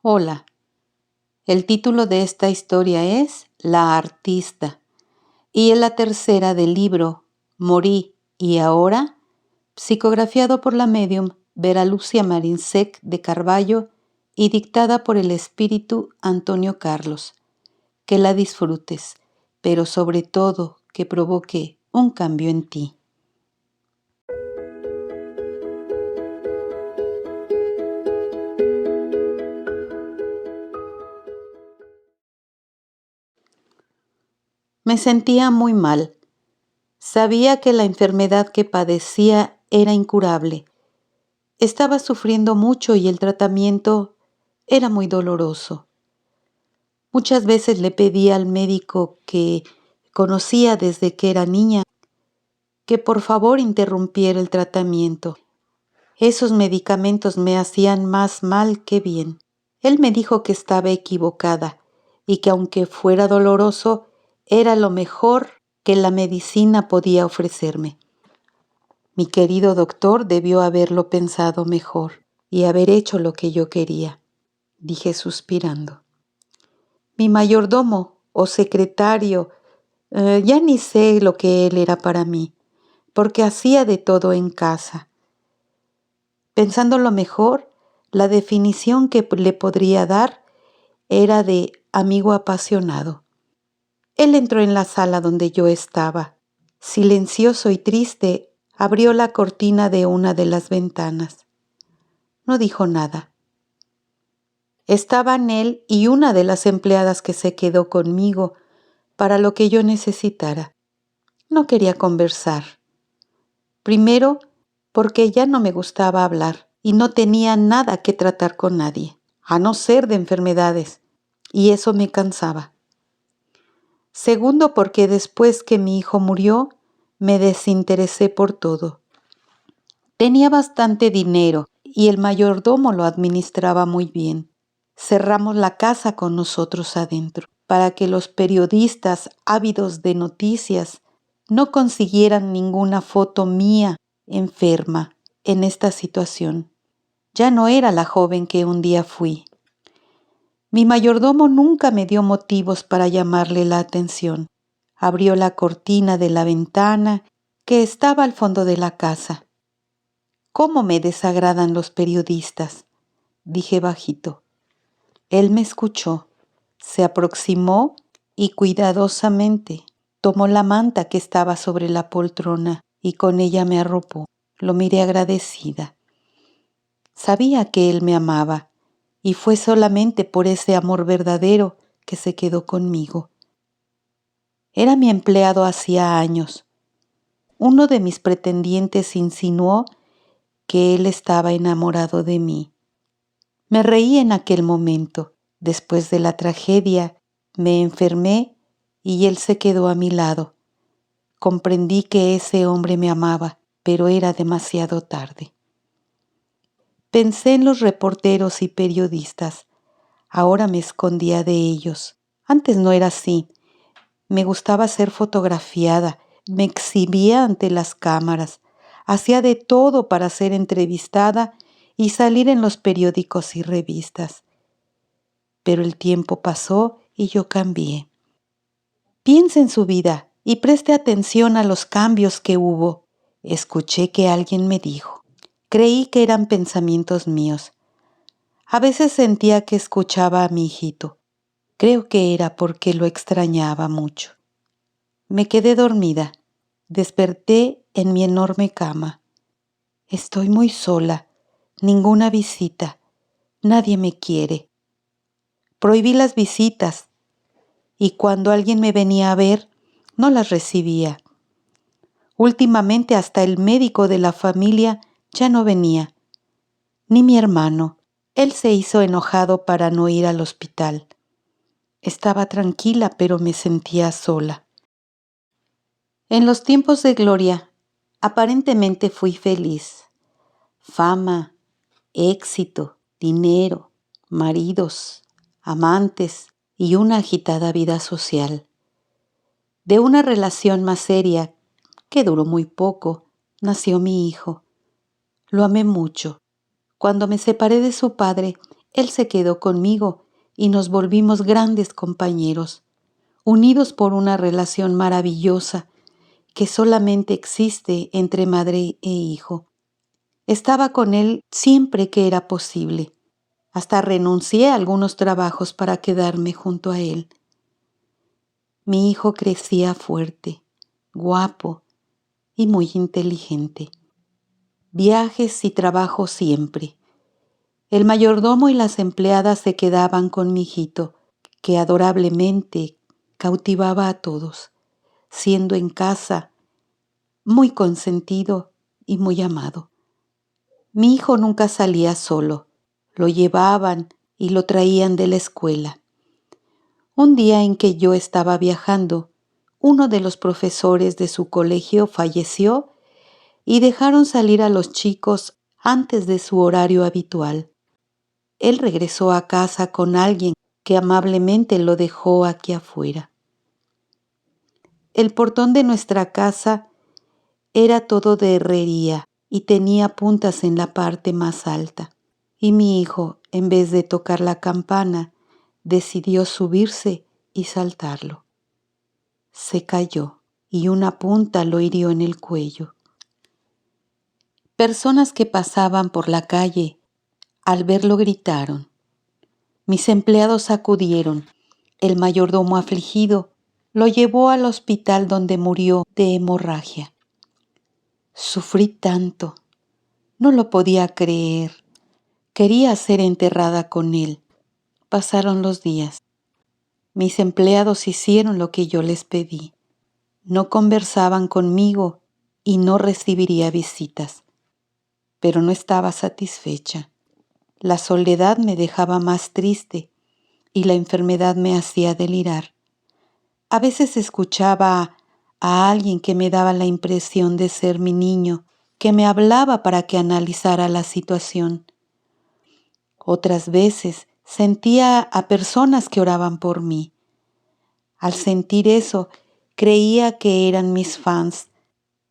Hola, el título de esta historia es La artista y es la tercera del libro Morí y ahora, psicografiado por la medium Vera Lucia Marinsec de Carballo y dictada por el espíritu Antonio Carlos. Que la disfrutes, pero sobre todo que provoque un cambio en ti. Me sentía muy mal. Sabía que la enfermedad que padecía era incurable. Estaba sufriendo mucho y el tratamiento era muy doloroso. Muchas veces le pedí al médico que conocía desde que era niña que por favor interrumpiera el tratamiento. Esos medicamentos me hacían más mal que bien. Él me dijo que estaba equivocada y que aunque fuera doloroso, era lo mejor que la medicina podía ofrecerme. Mi querido doctor debió haberlo pensado mejor y haber hecho lo que yo quería, dije suspirando. Mi mayordomo o secretario, ya ni sé lo que él era para mí, porque hacía de todo en casa. Pensándolo mejor, la definición que le podría dar era de amigo apasionado. Él entró en la sala donde yo estaba. Silencioso y triste, abrió la cortina de una de las ventanas. No dijo nada. Estaban él y una de las empleadas que se quedó conmigo para lo que yo necesitara. No quería conversar. Primero, porque ya no me gustaba hablar y no tenía nada que tratar con nadie, a no ser de enfermedades, y eso me cansaba. Segundo, porque después que mi hijo murió, me desinteresé por todo. Tenía bastante dinero y el mayordomo lo administraba muy bien. Cerramos la casa con nosotros adentro, para que los periodistas ávidos de noticias no consiguieran ninguna foto mía enferma en esta situación. Ya no era la joven que un día fui. Mi mayordomo nunca me dio motivos para llamarle la atención. Abrió la cortina de la ventana que estaba al fondo de la casa. ¿Cómo me desagradan los periodistas?, dije bajito. Él me escuchó, se aproximó y cuidadosamente tomó la manta que estaba sobre la poltrona y con ella me arropó. Lo miré agradecida. Sabía que él me amaba y fue solamente por ese amor verdadero que se quedó conmigo. Era mi empleado hacía años. Uno de mis pretendientes insinuó que él estaba enamorado de mí. Me reí en aquel momento. Después de la tragedia, me enfermé y él se quedó a mi lado. Comprendí que ese hombre me amaba, pero era demasiado tarde. Pensé en los reporteros y periodistas. Ahora me escondía de ellos. Antes no era así. Me gustaba ser fotografiada, me exhibía ante las cámaras, hacía de todo para ser entrevistada y salir en los periódicos y revistas. Pero el tiempo pasó y yo cambié. Piense en su vida y preste atención a los cambios que hubo. Escuché que alguien me dijo. Creí que eran pensamientos míos. A veces sentía que escuchaba a mi hijito. Creo que era porque lo extrañaba mucho. Me quedé dormida. Desperté en mi enorme cama. Estoy muy sola. Ninguna visita. Nadie me quiere. Prohibí las visitas y cuando alguien me venía a ver, no las recibía. Últimamente hasta el médico de la familia ya no venía, ni mi hermano. Él se hizo enojado para no ir al hospital. Estaba tranquila, pero me sentía sola. En los tiempos de gloria, aparentemente fui feliz. Fama, éxito, dinero, maridos, amantes y una agitada vida social. De una relación más seria, que duró muy poco, nació mi hijo. Lo amé mucho. Cuando me separé de su padre, Él se quedó conmigo y nos volvimos grandes compañeros, unidos por una relación maravillosa que solamente existe entre madre e hijo. Estaba con él siempre que era posible. Hasta renuncié a algunos trabajos para quedarme junto a él. Mi hijo crecía fuerte, guapo y muy inteligente. Viajes y trabajo siempre. El mayordomo y las empleadas se quedaban con mi hijito, que adorablemente cautivaba a todos, siendo en casa muy consentido y muy amado. Mi hijo nunca salía solo, lo llevaban y lo traían de la escuela. Un día en que yo estaba viajando, uno de los profesores de su colegio falleció y dejaron salir a los chicos antes de su horario habitual. Él regresó a casa con alguien que amablemente lo dejó aquí afuera. El portón de nuestra casa era todo de herrería y tenía puntas en la parte más alta. Y mi hijo, en vez de tocar la campana, decidió subirse y saltarlo. Se cayó y una punta lo hirió en el cuello. Personas que pasaban por la calle, al verlo gritaron. Mis empleados acudieron. El mayordomo afligido lo llevó al hospital donde murió de hemorragia. Sufrí tanto, no lo podía creer. Quería ser enterrada con él. Pasaron los días. Mis empleados hicieron lo que yo les pedí. No conversaban conmigo y no recibiría visitas. Pero no estaba satisfecha. La soledad me dejaba más triste y la enfermedad me hacía delirar. A veces escuchaba a alguien que me daba la impresión de ser mi niño, que me hablaba para que analizara la situación. Otras veces sentía a personas que oraban por mí. Al sentir eso, creía que eran mis fans,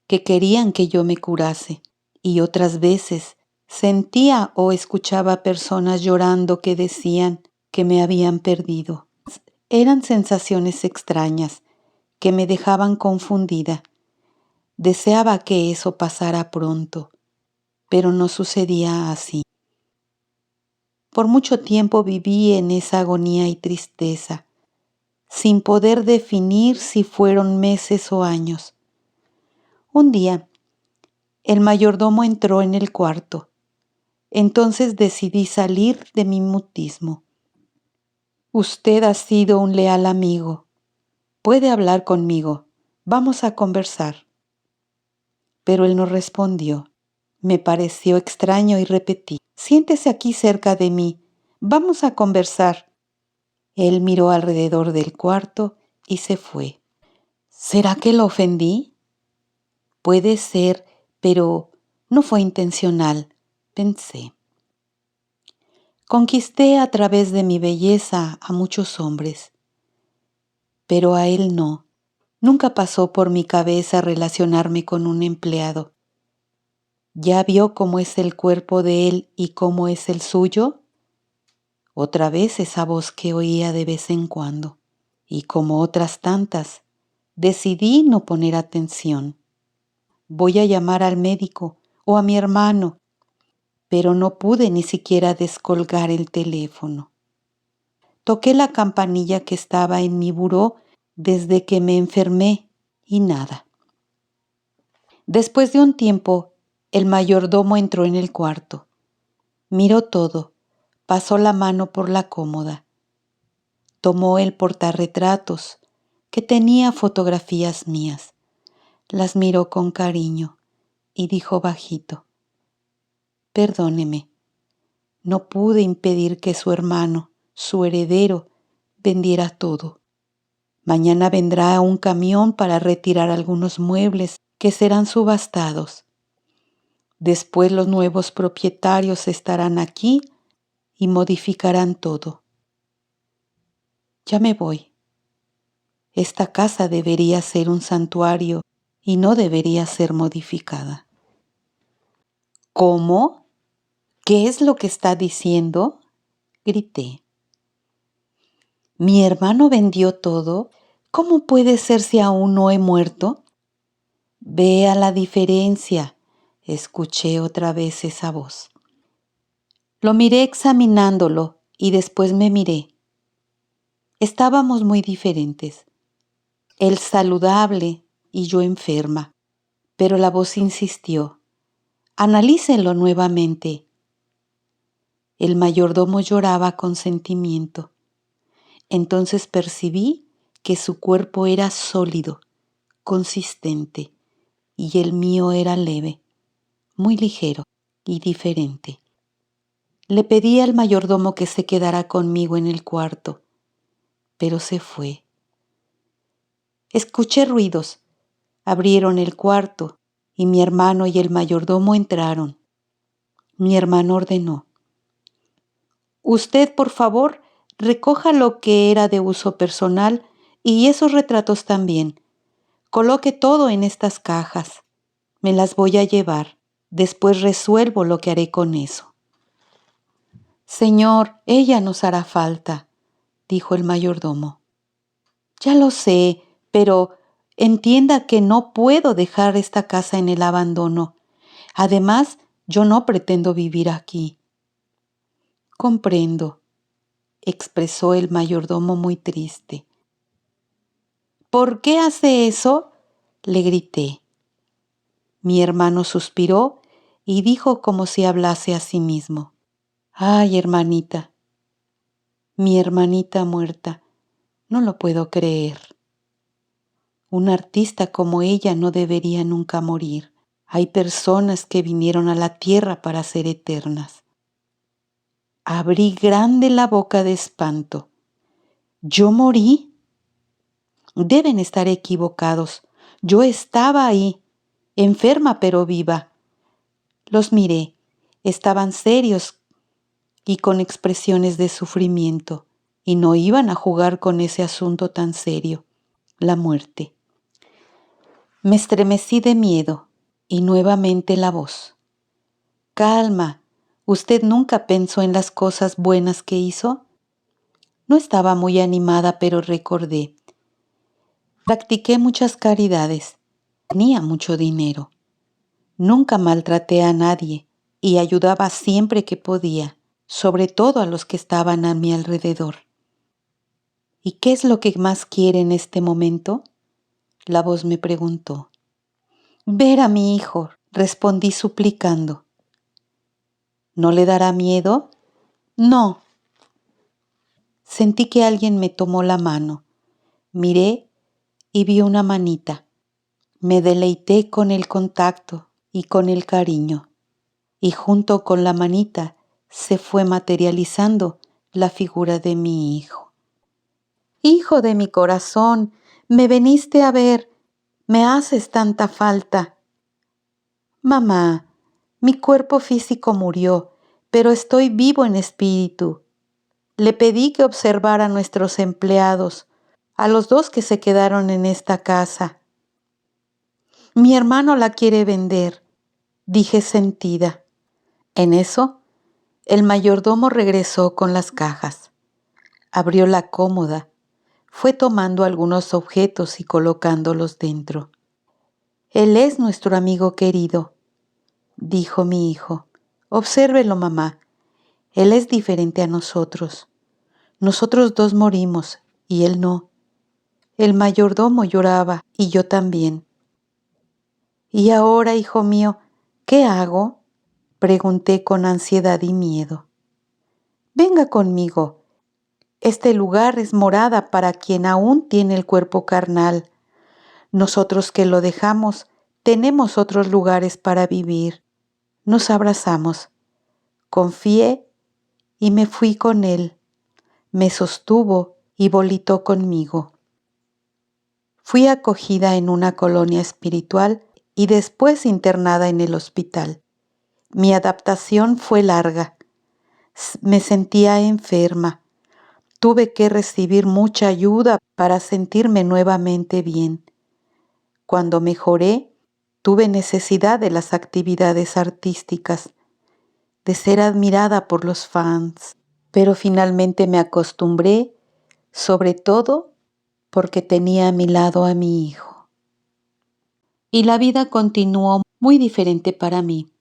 que querían que yo me curase. Y otras veces sentía o escuchaba personas llorando que decían que me habían perdido. Eran sensaciones extrañas que me dejaban confundida. Deseaba que eso pasara pronto, pero no sucedía así. Por mucho tiempo viví en esa agonía y tristeza, sin poder definir si fueron meses o años. Un día, el mayordomo entró en el cuarto. Entonces decidí salir de mi mutismo. Usted ha sido un leal amigo. Puede hablar conmigo. Vamos a conversar. Pero él no respondió. Me pareció extraño y repetí: siéntese aquí cerca de mí. Vamos a conversar. Él miró alrededor del cuarto y se fue. ¿Será que lo ofendí? Puede ser, pero no fue intencional, pensé. Conquisté a través de mi belleza a muchos hombres, pero a él no. Nunca pasó por mi cabeza relacionarme con un empleado. ¿Ya vio cómo es el cuerpo de él y cómo es el suyo? Otra vez esa voz que oía de vez en cuando. Y como otras tantas, decidí no poner atención. Voy a llamar al médico o a mi hermano, pero no pude ni siquiera descolgar el teléfono. Toqué la campanilla que estaba en mi buró desde que me enfermé y nada. Después de un tiempo, el mayordomo entró en el cuarto. Miró todo, pasó la mano por la cómoda. Tomó el portarretratos, que tenía fotografías mías. Las miró con cariño y dijo bajito: perdóneme, no pude impedir que su hermano, su heredero, vendiera todo. Mañana vendrá un camión para retirar algunos muebles que serán subastados. Después los nuevos propietarios estarán aquí y modificarán todo. Ya me voy. Esta casa debería ser un santuario y no debería ser modificada. ¿Cómo? ¿Qué es lo que está diciendo? grité. ¿Mi hermano vendió todo? ¿Cómo puede ser si aún no he muerto? Vea la diferencia, escuché otra vez esa voz. Lo miré examinándolo y después me miré. Estábamos muy diferentes. Él saludable y yo enferma, pero la voz insistió. Analícenlo nuevamente. El mayordomo lloraba con sentimiento. Entonces percibí que su cuerpo era sólido, consistente, y el mío era leve, muy ligero y diferente. Le pedí al mayordomo que se quedara conmigo en el cuarto, pero se fue. Escuché ruidos. Abrieron el cuarto y mi hermano y el mayordomo entraron. Mi hermano ordenó: Usted, por favor, recoja lo que era de uso personal y esos retratos también. Coloque todo en estas cajas. Me las voy a llevar. Después resuelvo lo que haré con eso. Señor, ella nos hará falta, dijo el mayordomo. Ya lo sé, pero entienda que no puedo dejar esta casa en el abandono. Además, yo no pretendo vivir aquí. Comprendo, expresó el mayordomo muy triste. ¿Por qué hace eso? Le grité. Mi hermano suspiró y dijo como si hablase a sí mismo. Ay, hermanita, mi hermanita muerta, no lo puedo creer. Un artista como ella no debería nunca morir. Hay personas que vinieron a la tierra para ser eternas. Abrí grande la boca de espanto. ¿Yo morí? Deben estar equivocados. Yo estaba ahí, enferma pero viva. Los miré. Estaban serios y con expresiones de sufrimiento, y no iban a jugar con ese asunto tan serio, la muerte. Me estremecí de miedo y nuevamente la voz. Calma, ¿usted nunca pensó en las cosas buenas que hizo? No estaba muy animada, pero recordé. Practiqué muchas caridades. Tenía mucho dinero. Nunca maltraté a nadie y ayudaba siempre que podía, sobre todo a los que estaban a mi alrededor. ¿Y qué es lo que más quiere en este momento? La voz me preguntó. Ver a mi hijo, respondí suplicando. ¿No le dará miedo? No. Sentí que alguien me tomó la mano. Miré y vi una manita. Me deleité con el contacto y con el cariño. Y junto con la manita se fue materializando la figura de mi hijo. Hijo de mi corazón, me veniste a ver, me haces tanta falta. Mamá, mi cuerpo físico murió, pero estoy vivo en espíritu. Le pedí que observara a nuestros empleados, a los dos que se quedaron en esta casa. Mi hermano la quiere vender, dije sentida. En eso, el mayordomo regresó con las cajas. Abrió la cómoda, fue tomando algunos objetos y colocándolos dentro. Él es nuestro amigo querido, dijo mi hijo. Obsérvelo, mamá. Él es diferente a nosotros. Nosotros dos morimos y él no. El mayordomo lloraba y yo también. ¿Y ahora, hijo mío, qué hago? Pregunté con ansiedad y miedo. Venga conmigo. Este lugar es morada para quien aún tiene el cuerpo carnal. Nosotros que lo dejamos, tenemos otros lugares para vivir. Nos abrazamos. Confié y me fui con él. Me sostuvo y volitó conmigo. Fui acogida en una colonia espiritual y después internada en el hospital. Mi adaptación fue larga. Me sentía enferma. Tuve que recibir mucha ayuda para sentirme nuevamente bien. Cuando mejoré, tuve necesidad de las actividades artísticas, de ser admirada por los fans. pero finalmente me acostumbré, sobre todo porque tenía a mi lado a mi hijo. Y la vida continuó muy diferente para mí.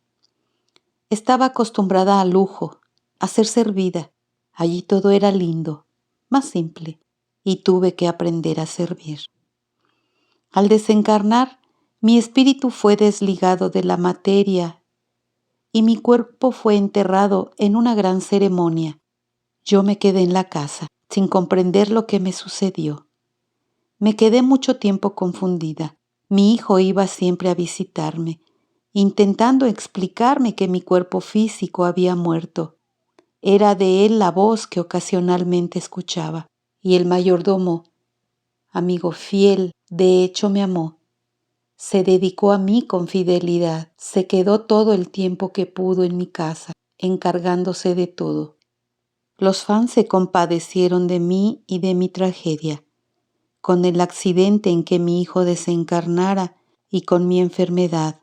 Estaba acostumbrada al lujo, a ser servida. Allí todo era lindo, más simple, y tuve que aprender a servir. Al desencarnar, mi espíritu fue desligado de la materia y mi cuerpo fue enterrado en una gran ceremonia. Yo me quedé en la casa, sin comprender lo que me sucedió. Me quedé mucho tiempo confundida. Mi hijo iba siempre a visitarme, intentando explicarme que mi cuerpo físico había muerto. Era de él la voz que ocasionalmente escuchaba. Y el mayordomo, amigo fiel, de hecho me amó. Se dedicó a mí con fidelidad. Se quedó todo el tiempo que pudo en mi casa, encargándose de todo. Los fans se compadecieron de mí y de mi tragedia, con el accidente en que mi hijo desencarnara y con mi enfermedad.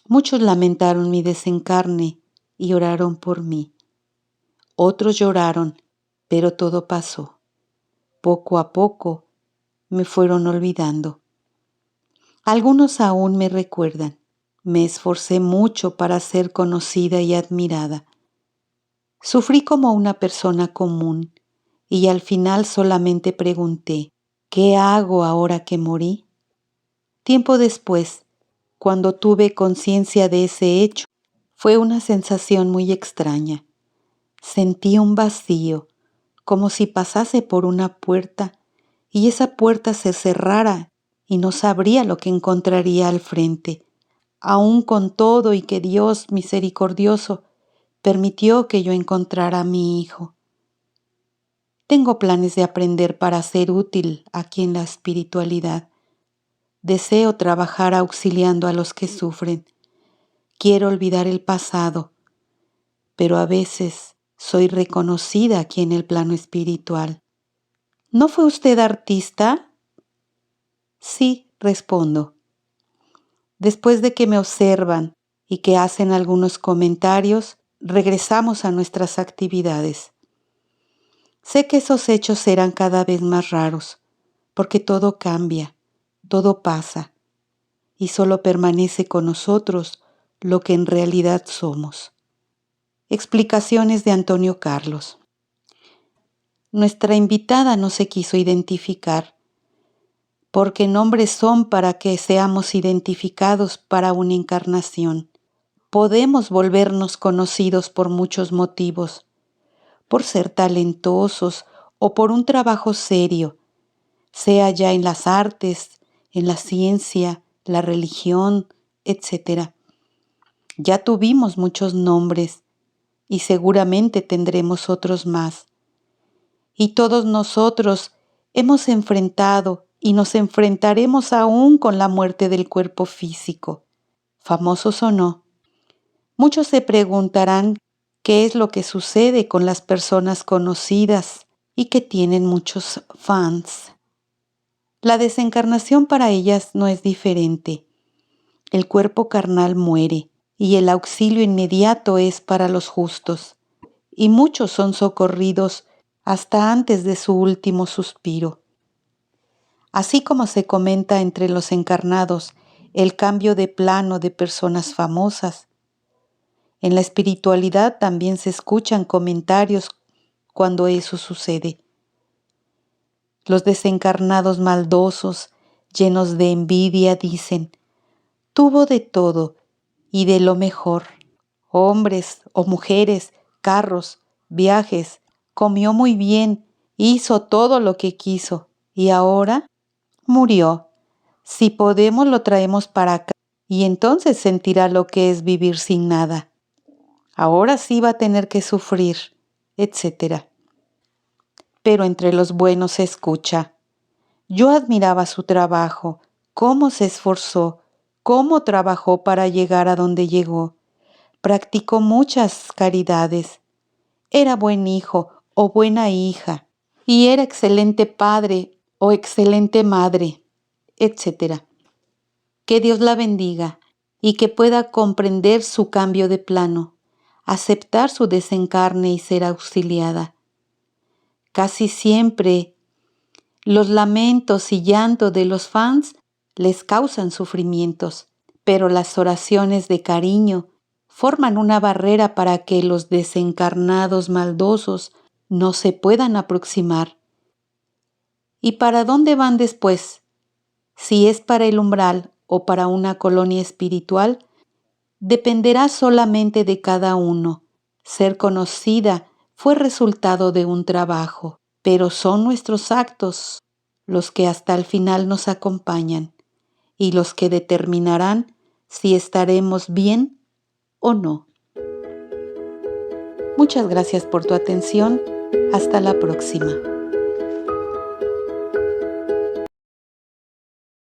Muchos lamentaron mi desencarne y oraron por mí. Otros lloraron, pero todo pasó. Poco a poco me fueron olvidando. Algunos aún me recuerdan. Me esforcé mucho para ser conocida y admirada. Sufrí como una persona común y al final solamente pregunté, ¿qué hago ahora que morí? Tiempo después, cuando tuve conciencia de ese hecho, fue una sensación muy extraña. Sentí un vacío, como si pasase por una puerta y esa puerta se cerrara y no sabría lo que encontraría al frente, aun con todo y que Dios misericordioso permitió que yo encontrara a mi hijo. Tengo planes de aprender para ser útil aquí en la espiritualidad. Deseo trabajar auxiliando a los que sufren. Quiero olvidar el pasado, pero a veces soy reconocida aquí en el plano espiritual. ¿No fue usted artista? Sí, respondo. Después de que me observan y que hacen algunos comentarios, regresamos a nuestras actividades. Sé que esos hechos serán cada vez más raros, porque todo cambia, todo pasa, y solo permanece con nosotros lo que en realidad somos. Explicaciones de Antonio Carlos. Nuestra invitada no se quiso identificar, porque nombres son para que seamos identificados para una encarnación. Podemos volvernos conocidos por muchos motivos, por ser talentosos o por un trabajo serio, sea ya en las artes, en la ciencia, la religión, etc. Ya tuvimos muchos nombres y seguramente tendremos otros más. Y todos nosotros hemos enfrentado y nos enfrentaremos aún con la muerte del cuerpo físico, famosos o no. Muchos se preguntarán qué es lo que sucede con las personas conocidas y que tienen muchos fans. La desencarnación para ellas no es diferente. El cuerpo carnal muere y el auxilio inmediato es para los justos, y muchos son socorridos hasta antes de su último suspiro. Así como se comenta entre los encarnados el cambio de plano de personas famosas, en la espiritualidad también se escuchan comentarios cuando eso sucede. Los desencarnados maldosos, llenos de envidia, dicen, tuvo de todo y de lo mejor, hombres o mujeres, carros, viajes, comió muy bien, hizo todo lo que quiso y ahora murió. Si podemos lo traemos para acá y entonces sentirá lo que es vivir sin nada. Ahora sí va a tener que sufrir, etc. Pero entre los buenos se escucha. Yo admiraba su trabajo, cómo se esforzó, cómo trabajó para llegar a donde llegó. Practicó muchas caridades. Era buen hijo o buena hija. Y era excelente padre o excelente madre, etc. Que Dios la bendiga y que pueda comprender su cambio de plano. aceptar su desencarne y ser auxiliada. Casi siempre los lamentos y llanto de los fans les causan sufrimientos, pero las oraciones de cariño forman una barrera para que los desencarnados maldosos no se puedan aproximar. ¿Y para dónde van después? Si es para el umbral o para una colonia espiritual, dependerá solamente de cada uno. Ser conocida fue resultado de un trabajo, pero son nuestros actos los que hasta el final nos acompañan y los que determinarán si estaremos bien o no. Muchas gracias por tu atención. Hasta la próxima.